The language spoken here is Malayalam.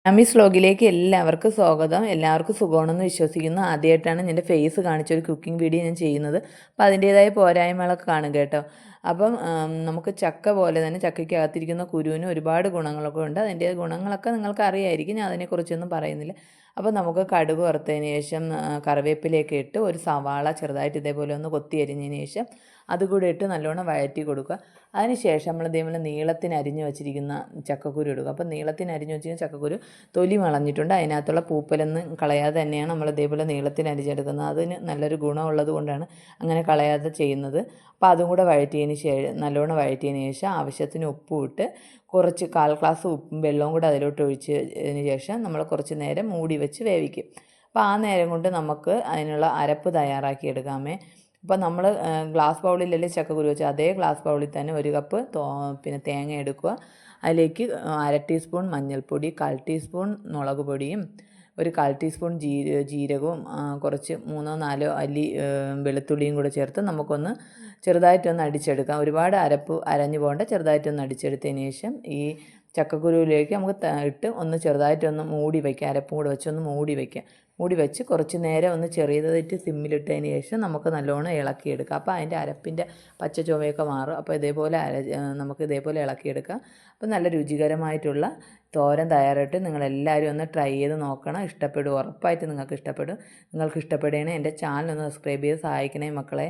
അമീസ് വ്ലോഗിലേക്ക് എല്ലാവർക്കും സ്വാഗതം. എല്ലാവർക്കും സുഖമാണെന്ന് വിശ്വസിക്കുന്നു. ആദ്യമായിട്ടാണ് എൻ്റെ ഫേസ് കാണിച്ചൊരു കുക്കിംഗ് വീഡിയോ ഞാൻ ചെയ്യുന്നത്. അപ്പോൾ അതിൻ്റേതായ പോരായ്മകളൊക്കെ കാണും കേട്ടോ. അപ്പം നമുക്ക് ചക്ക പോലെ തന്നെ ചക്കയ്ക്കകത്തിരിക്കുന്ന കുരുവിന് ഒരുപാട് ഗുണങ്ങളൊക്കെ ഉണ്ട്. അതിൻ്റെ ഗുണങ്ങളൊക്കെ നിങ്ങൾക്ക് അറിയായിരിക്കും, ഞാൻ അതിനെക്കുറിച്ചൊന്നും പറയുന്നില്ല. അപ്പോൾ നമുക്ക് കടുക് വറുത്തതിന് ശേഷം കറിവേപ്പിലയൊക്കെ ഇട്ട് ഒരു സവാള ചെറുതായിട്ട് ഇതേപോലെ ഒന്ന് കൊത്തി അരിഞ്ഞതിന് ശേഷം അതുകൂടെ ഇട്ട് നല്ലോണം വഴറ്റി കൊടുക്കുക. അതിന് ശേഷം നമ്മൾ ഇതേപോലെ നീളത്തിന് അരിഞ്ഞ് വെച്ചിരിക്കുന്ന ചക്കക്കുരു ഇടുക. അപ്പോൾ നീളത്തിന് അരിഞ്ഞ് വെച്ചിരിക്കുന്ന ചക്കക്കുരു തൊലി വളഞ്ഞിട്ടുണ്ട്, അതിനകത്തുള്ള പൂപ്പലൊന്നും കളയാതെ തന്നെയാണ് നമ്മൾ ഇതേപോലെ നീളത്തിന് അരിഞ്ഞെടുക്കുന്നത്. അതിന് നല്ലൊരു ഗുണമുള്ളത് കൊണ്ടാണ് അങ്ങനെ കളയാതെ ചെയ്യുന്നത്. അപ്പോൾ അതും കൂടെ വഴറ്റിയതിന് ശേഷം നല്ലോണം വഴറ്റിയതിന് ശേഷം ആവശ്യത്തിന് ഉപ്പും ഇട്ട് കുറച്ച് 1/4 ഗ്ലാസ് ഉപ്പും വെള്ളവും കൂടെ അതിലോട്ട് ഒഴിച്ചതിന് ശേഷം നമ്മൾ കുറച്ച് നേരം മൂടി വെച്ച് വേവിക്കും. അപ്പോൾ ആ നേരം കൊണ്ട് നമുക്ക് അതിനുള്ള അരപ്പ് തയ്യാറാക്കി എടുക്കാമേ. അപ്പോൾ നമ്മൾ ഗ്ലാസ് ബൗളിലല്ലേ ചക്കക്കുരു വെച്ചാൽ അതേ ഗ്ലാസ് ബൗളിൽ തന്നെ 1 കപ്പ് തേങ്ങ എടുക്കുക. അതിലേക്ക് 1/2 ടീസ്പൂൺ മഞ്ഞൾപ്പൊടി, 1/4 ടീസ്പൂൺ മുളക് പൊടിയും, ഒരു 1/4 ടീസ്പൂൺ ജീരകവും, കുറച്ച് 3-4 അല്ലി വെളുത്തുള്ളിയും കൂടെ ചേർത്ത് നമുക്കൊന്ന് ചെറുതായിട്ടൊന്ന് അടിച്ചെടുക്കാം. ഒരുപാട് അരഞ്ഞു പോകേണ്ട, ചെറുതായിട്ടൊന്ന് അടിച്ചെടുത്തതിന് ശേഷം ഈ ചക്കക്കുരുവിലേക്ക് നമുക്ക് ഇട്ട് ഒന്ന് ചെറുതായിട്ടൊന്ന് മൂടി വയ്ക്കുക. അരപ്പും കൂടെ വെച്ചൊന്ന് മൂടി വയ്ക്കുക. മൂടി വെച്ച് കുറച്ച് നേരം ഒന്ന് ചെറിയതായിട്ട് സിമ്മിലിട്ടതിന് ശേഷം നമുക്ക് നല്ലോണം ഇളക്കിയെടുക്കാം. അപ്പോൾ അതിൻ്റെ അരപ്പിൻ്റെ പച്ച ചുവയൊക്കെ മാറും. അപ്പോൾ ഇതേപോലെ നമുക്ക് ഇതേപോലെ ഇളക്കിയെടുക്കാം. അപ്പോൾ നല്ല രുചികരമായിട്ടുള്ള തോരൻ തയ്യാറായിട്ട് നിങ്ങളെല്ലാവരും ഒന്ന് ട്രൈ ചെയ്ത് നോക്കണം. ഇഷ്ടപ്പെടും, ഉറപ്പായിട്ട് നിങ്ങൾക്ക് ഇഷ്ടപ്പെടും. നിങ്ങൾക്ക് ഇഷ്ടപ്പെടുകയാണെങ്കിൽ എൻ്റെ ചാനൽ ഒന്ന് സബ്സ്ക്രൈബ് ചെയ്ത് സഹായിക്കണേ മക്കളെ.